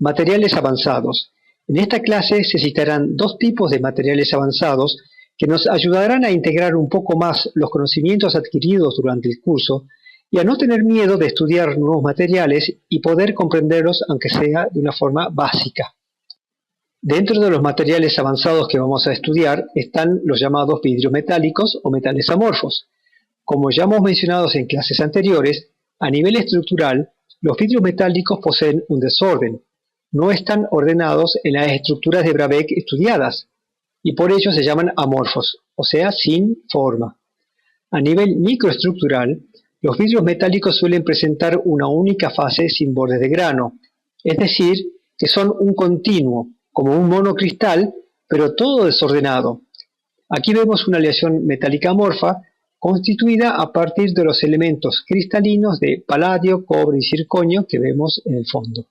Materiales avanzados. En esta clase se citarán dos tipos de materiales avanzados que nos ayudarán a integrar un poco más los conocimientos adquiridos durante el curso y a no tener miedo de estudiar nuevos materiales y poder comprenderlos aunque sea de una forma básica. Dentro de los materiales avanzados que vamos a estudiar están los llamados vidrios metálicos o metales amorfos. Como ya hemos mencionado en clases anteriores, a nivel estructural, los vidrios metálicos poseen un desorden. No están ordenados en las estructuras de Brabeck estudiadas y por ello se llaman amorfos, o sea, sin forma. A nivel microestructural, los vidrios metálicos suelen presentar una única fase sin bordes de grano, es decir, que son un continuo, como un monocristal, pero todo desordenado. Aquí vemos una aleación metálica amorfa constituida a partir de los elementos cristalinos de paladio, cobre y circonio que vemos en el fondo.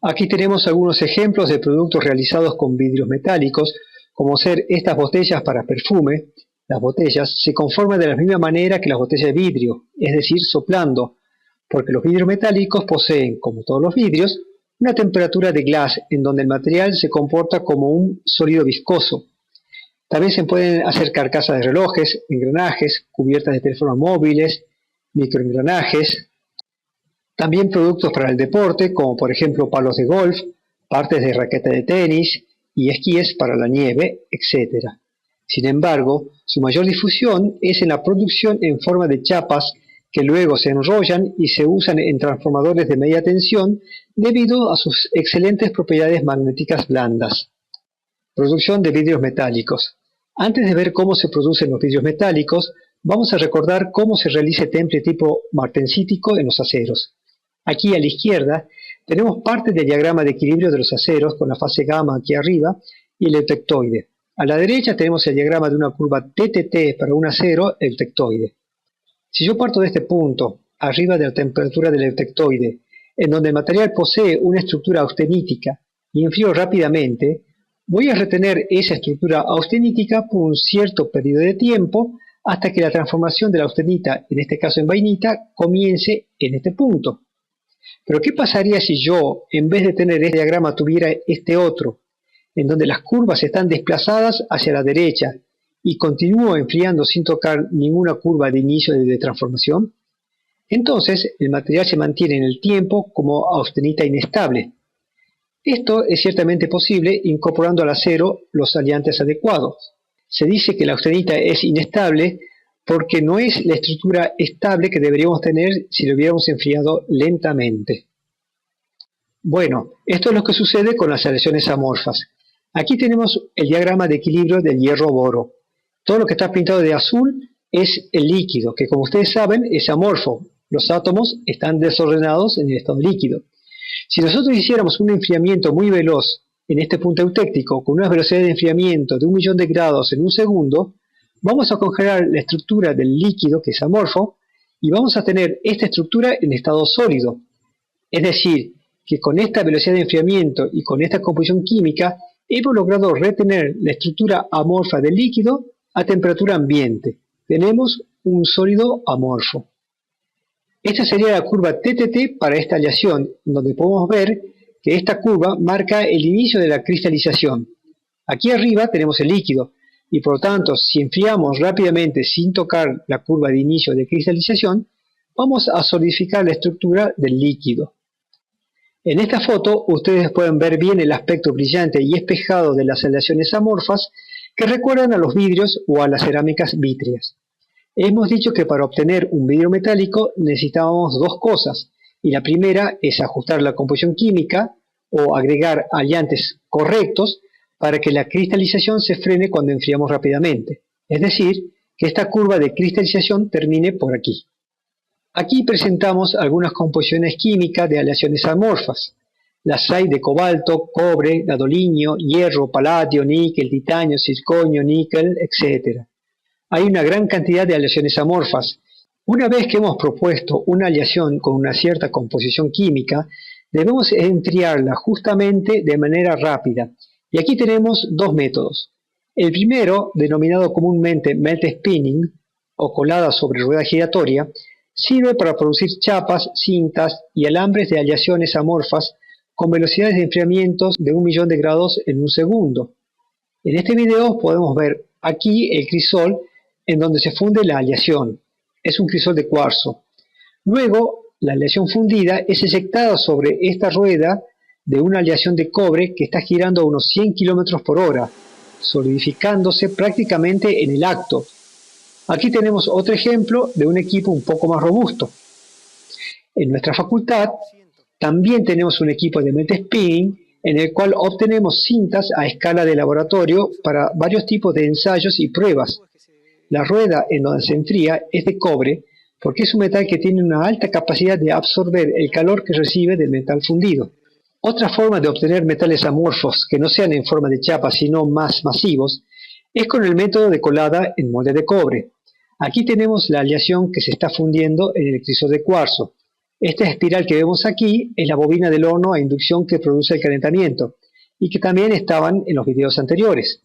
Aquí tenemos algunos ejemplos de productos realizados con vidrios metálicos, como ser estas botellas para perfume. Las botellas se conforman de la misma manera que las botellas de vidrio, es decir, soplando, porque los vidrios metálicos poseen, como todos los vidrios, una temperatura de Glass en donde el material se comporta como un sólido viscoso. También se pueden hacer carcasas de relojes, engranajes, cubiertas de teléfonos móviles, microengranajes. También productos para el deporte, como por ejemplo palos de golf, partes de raqueta de tenis y esquíes para la nieve, etc. Sin embargo, su mayor difusión es en la producción en forma de chapas que luego se enrollan y se usan en transformadores de media tensión debido a sus excelentes propiedades magnéticas blandas. Producción de vidrios metálicos. Antes de ver cómo se producen los vidrios metálicos, vamos a recordar cómo se realiza el temple tipo martensítico en los aceros. Aquí a la izquierda tenemos parte del diagrama de equilibrio de los aceros con la fase gamma aquí arriba y el eutectoide. A la derecha tenemos el diagrama de una curva TTT para un acero eutectoide. Si yo parto de este punto, arriba de la temperatura del eutectoide, en donde el material posee una estructura austenítica y enfrío rápidamente, voy a retener esa estructura austenítica por un cierto periodo de tiempo hasta que la transformación de la austenita, en este caso en vainita, comience en este punto. Pero ¿qué pasaría si yo, en vez de tener este diagrama, tuviera este otro, en donde las curvas están desplazadas hacia la derecha y continúo enfriando sin tocar ninguna curva de inicio de transformación? Entonces, el material se mantiene en el tiempo como austenita inestable. Esto es ciertamente posible incorporando al acero los aliantes adecuados. Se dice que la austenita es inestable porque no es la estructura estable que deberíamos tener si lo hubiéramos enfriado lentamente. Bueno, esto es lo que sucede con las aleaciones amorfas. Aquí tenemos el diagrama de equilibrio del hierro-boro. Todo lo que está pintado de azul es el líquido, que como ustedes saben es amorfo. Los átomos están desordenados en el estado líquido. Si nosotros hiciéramos un enfriamiento muy veloz en este punto eutéctico con una velocidad de enfriamiento de 1.000.000 de grados en un segundo, vamos a congelar la estructura del líquido, que es amorfo, y vamos a tener esta estructura en estado sólido. Es decir, que con esta velocidad de enfriamiento y con esta composición química, hemos logrado retener la estructura amorfa del líquido a temperatura ambiente. Tenemos un sólido amorfo. Esta sería la curva TTT para esta aleación, donde podemos ver que esta curva marca el inicio de la cristalización. Aquí arriba tenemos el líquido, y por lo tanto, si enfriamos rápidamente sin tocar la curva de inicio de cristalización, vamos a solidificar la estructura del líquido. En esta foto, ustedes pueden ver bien el aspecto brillante y espejado de las aleaciones amorfas que recuerdan a los vidrios o a las cerámicas vítreas. Hemos dicho que para obtener un vidrio metálico necesitábamos dos cosas, y la primera es ajustar la composición química o agregar aliantes correctos para que la cristalización se frene cuando enfriamos rápidamente, es decir, que esta curva de cristalización termine por aquí. Aquí presentamos algunas composiciones químicas de aleaciones amorfas. Las hay de cobalto, cobre, gadolinio, hierro, paladio, níquel, titanio, circonio, níquel, etc. Hay una gran cantidad de aleaciones amorfas. Una vez que hemos propuesto una aleación con una cierta composición química, debemos enfriarla justamente de manera rápida. Y aquí tenemos dos métodos. El primero, denominado comúnmente melt spinning, o colada sobre rueda giratoria, sirve para producir chapas, cintas y alambres de aleaciones amorfas con velocidades de enfriamiento de 1.000.000 de grados en un segundo. En este video podemos ver aquí el crisol en donde se funde la aleación. Es un crisol de cuarzo. Luego, la aleación fundida es eyectada sobre esta rueda de una aleación de cobre que está girando a unos 100 km por hora, solidificándose prácticamente en el acto. Aquí tenemos otro ejemplo de un equipo un poco más robusto. En nuestra facultad también tenemos un equipo de melt spinning en el cual obtenemos cintas a escala de laboratorio para varios tipos de ensayos y pruebas. La rueda en donde se enfría es de cobre porque es un metal que tiene una alta capacidad de absorber el calor que recibe del metal fundido. Otra forma de obtener metales amorfos que no sean en forma de chapa sino más masivos es con el método de colada en molde de cobre. Aquí tenemos la aleación que se está fundiendo en el crisol de cuarzo. Esta espiral que vemos aquí es la bobina del horno a inducción que produce el calentamiento y que también estaban en los videos anteriores.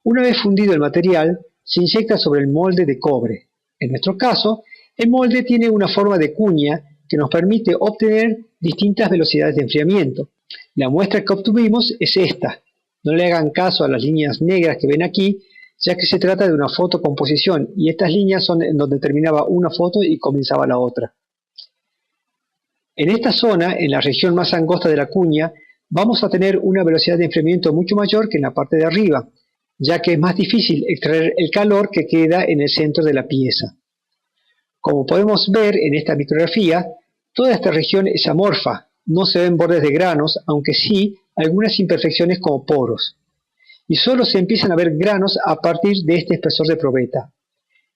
Una vez fundido el material, se inyecta sobre el molde de cobre. En nuestro caso, el molde tiene una forma de cuña que nos permite obtener distintas velocidades de enfriamiento. La muestra que obtuvimos es esta. No le hagan caso a las líneas negras que ven aquí, ya que se trata de una fotocomposición y estas líneas son en donde terminaba una foto y comenzaba la otra. En esta zona, en la región más angosta de la cuña, vamos a tener una velocidad de enfriamiento mucho mayor que en la parte de arriba, ya que es más difícil extraer el calor que queda en el centro de la pieza. Como podemos ver en esta micrografía, toda esta región es amorfa, no se ven bordes de granos, aunque sí algunas imperfecciones como poros. Y solo se empiezan a ver granos a partir de este espesor de probeta.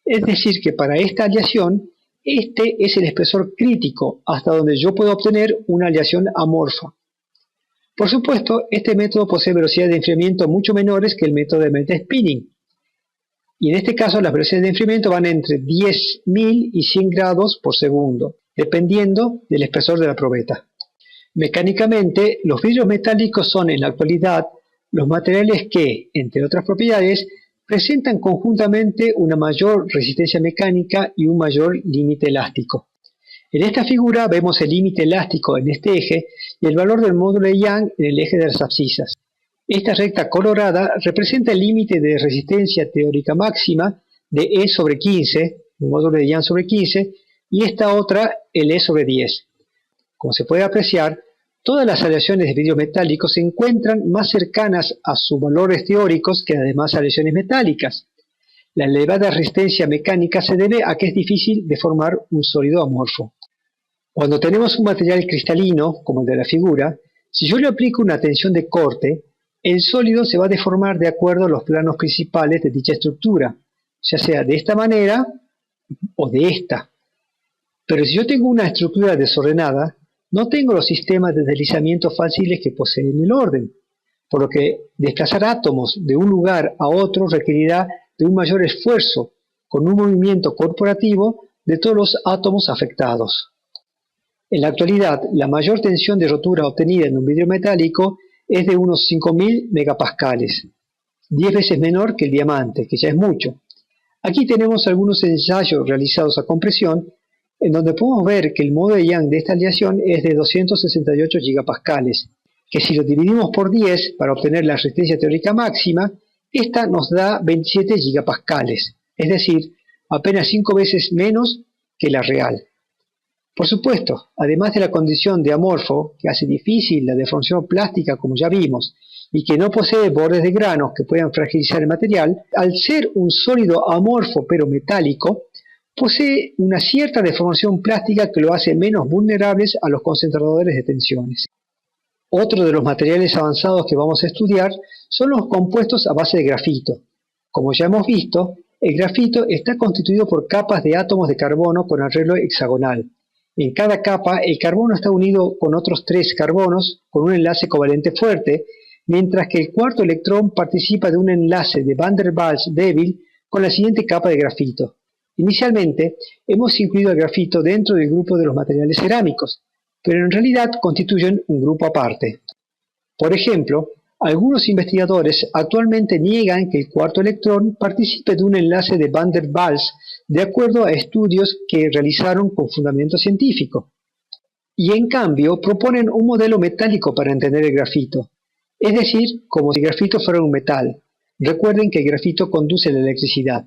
Es decir que para esta aleación, este es el espesor crítico hasta donde yo puedo obtener una aleación amorfa. Por supuesto, este método posee velocidades de enfriamiento mucho menores que el método de melt spinning. Y en este caso las velocidades de enfriamiento van entre 10.000 y 100 grados por segundo, dependiendo del espesor de la probeta. Mecánicamente, los vidrios metálicos son en la actualidad los materiales que, entre otras propiedades, presentan conjuntamente una mayor resistencia mecánica y un mayor límite elástico. En esta figura vemos el límite elástico en este eje y el valor del módulo de Young en el eje de las abscisas. Esta recta colorada representa el límite de resistencia teórica máxima de E sobre 15, el módulo de Young sobre 15, y esta otra el E sobre 10. Como se puede apreciar, todas las aleaciones de vidrios metálicos se encuentran más cercanas a sus valores teóricos que las demás aleaciones metálicas. La elevada resistencia mecánica se debe a que es difícil de formar un sólido amorfo. Cuando tenemos un material cristalino, como el de la figura, si yo le aplico una tensión de corte, el sólido se va a deformar de acuerdo a los planos principales de dicha estructura, ya sea de esta manera o de esta. Pero si yo tengo una estructura desordenada, no tengo los sistemas de deslizamiento fáciles que poseen el orden, por lo que desplazar átomos de un lugar a otro requerirá de un mayor esfuerzo, con un movimiento corporativo de todos los átomos afectados. En la actualidad, la mayor tensión de rotura obtenida en un vidrio metálico es de unos 5.000 megapascales, 10 veces menor que el diamante, que ya es mucho. Aquí tenemos algunos ensayos realizados a compresión, en donde podemos ver que el módulo de Young de esta aleación es de 268 gigapascales, que si lo dividimos por 10 para obtener la resistencia teórica máxima, esta nos da 27 gigapascales, es decir, apenas 5 veces menos que la real. Por supuesto, además de la condición de amorfo, que hace difícil la deformación plástica como ya vimos, y que no posee bordes de granos que puedan fragilizar el material, al ser un sólido amorfo pero metálico, posee una cierta deformación plástica que lo hace menos vulnerables a los concentradores de tensiones. Otro de los materiales avanzados que vamos a estudiar son los compuestos a base de grafito. Como ya hemos visto, el grafito está constituido por capas de átomos de carbono con arreglo hexagonal. En cada capa, el carbono está unido con otros 3 carbonos con un enlace covalente fuerte, mientras que el cuarto electrón participa de un enlace de Van der Waals débil con la siguiente capa de grafito. Inicialmente, hemos incluido el grafito dentro del grupo de los materiales cerámicos, pero en realidad constituyen un grupo aparte. Por ejemplo, algunos investigadores actualmente niegan que el cuarto electrón participe de un enlace de Van der Waals de acuerdo a estudios que realizaron con fundamento científico. y en cambio proponen un modelo metálico para entender el grafito, es decir, como si el grafito fuera un metal. Recuerden que el grafito conduce la electricidad.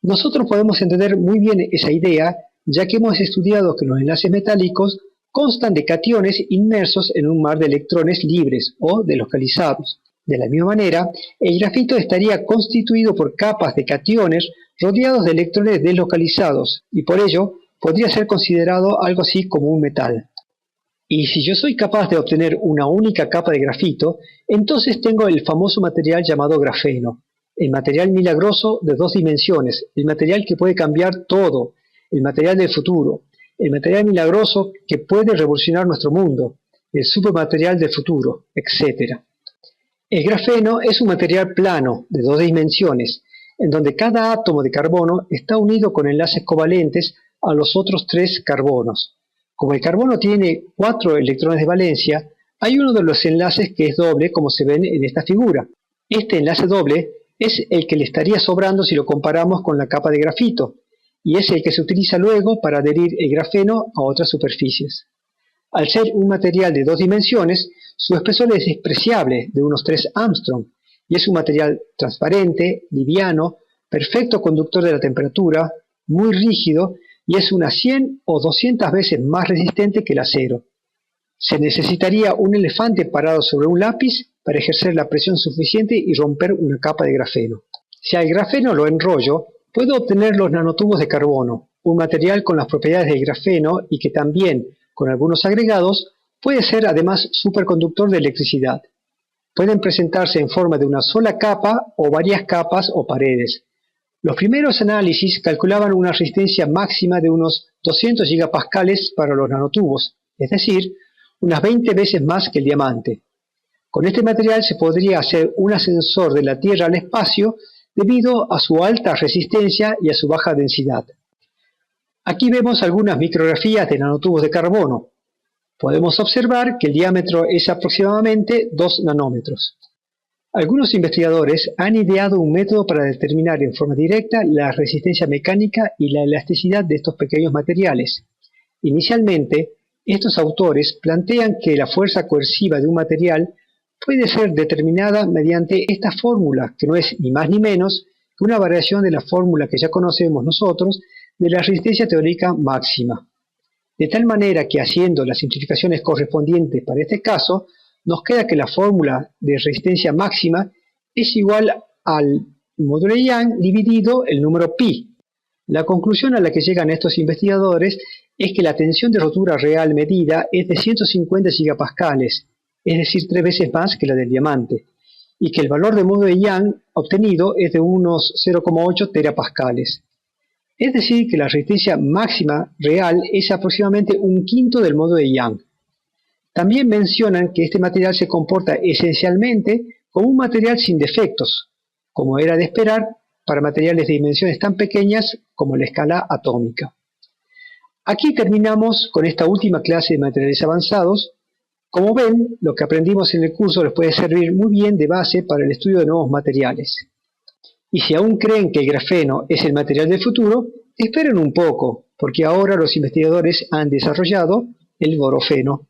Nosotros podemos entender muy bien esa idea, ya que hemos estudiado que los enlaces metálicos constan de cationes inmersos en un mar de electrones libres o deslocalizados. De la misma manera, el grafito estaría constituido por capas de cationes rodeados de electrones deslocalizados, y por ello podría ser considerado algo así como un metal. Y si yo soy capaz de obtener una única capa de grafito, entonces tengo el famoso material llamado grafeno, el material milagroso de 2 dimensiones, el material que puede cambiar todo, el material del futuro, el material milagroso que puede revolucionar nuestro mundo, el supermaterial del futuro, etc. El grafeno es un material plano de 2 dimensiones, en donde cada átomo de carbono está unido con enlaces covalentes a los otros 3 carbonos. Como el carbono tiene 4 electrones de valencia, hay uno de los enlaces que es doble, como se ven en esta figura. Este enlace doble es el que le estaría sobrando si lo comparamos con la capa de grafito, y es el que se utiliza luego para adherir el grafeno a otras superficies. Al ser un material de 2 dimensiones, su espesor es despreciable, de unos 3 Armstrong, y es un material transparente, liviano, perfecto conductor de la temperatura, muy rígido, y es unas 100 o 200 veces más resistente que el acero. Se necesitaría un elefante parado sobre un lápiz para ejercer la presión suficiente y romper una capa de grafeno. Si al grafeno lo enrollo, puedo obtener los nanotubos de carbono, un material con las propiedades del grafeno y que también, con algunos agregados, puede ser además superconductor de electricidad. Pueden presentarse en forma de una sola capa o varias capas o paredes. Los primeros análisis calculaban una resistencia máxima de unos 200 gigapascales para los nanotubos, es decir, unas 20 veces más que el diamante. Con este material se podría hacer un ascensor de la Tierra al espacio debido a su alta resistencia y a su baja densidad. Aquí vemos algunas micrografías de nanotubos de carbono. Podemos observar que el diámetro es aproximadamente 2 nanómetros. Algunos investigadores han ideado un método para determinar en forma directa la resistencia mecánica y la elasticidad de estos pequeños materiales. Inicialmente, estos autores plantean que la fuerza coerciva de un material puede ser determinada mediante esta fórmula, que no es ni más ni menos que una variación de la fórmula que ya conocemos nosotros de la resistencia teórica máxima. De tal manera que haciendo las simplificaciones correspondientes para este caso, nos queda que la fórmula de resistencia máxima es igual al módulo de Young dividido el número pi. La conclusión a la que llegan estos investigadores es que la tensión de rotura real medida es de 150 gigapascales, es decir, 3 veces más que la del diamante, y que el valor de módulo de Young obtenido es de unos 0,8 terapascales. Es decir, que la resistencia máxima real es aproximadamente un quinto del módulo de Young. También mencionan que este material se comporta esencialmente como un material sin defectos, como era de esperar para materiales de dimensiones tan pequeñas como la escala atómica. Aquí terminamos con esta última clase de materiales avanzados. Como ven, lo que aprendimos en el curso les puede servir muy bien de base para el estudio de nuevos materiales. Y si aún creen que el grafeno es el material del futuro, esperen un poco, porque ahora los investigadores han desarrollado el borofeno.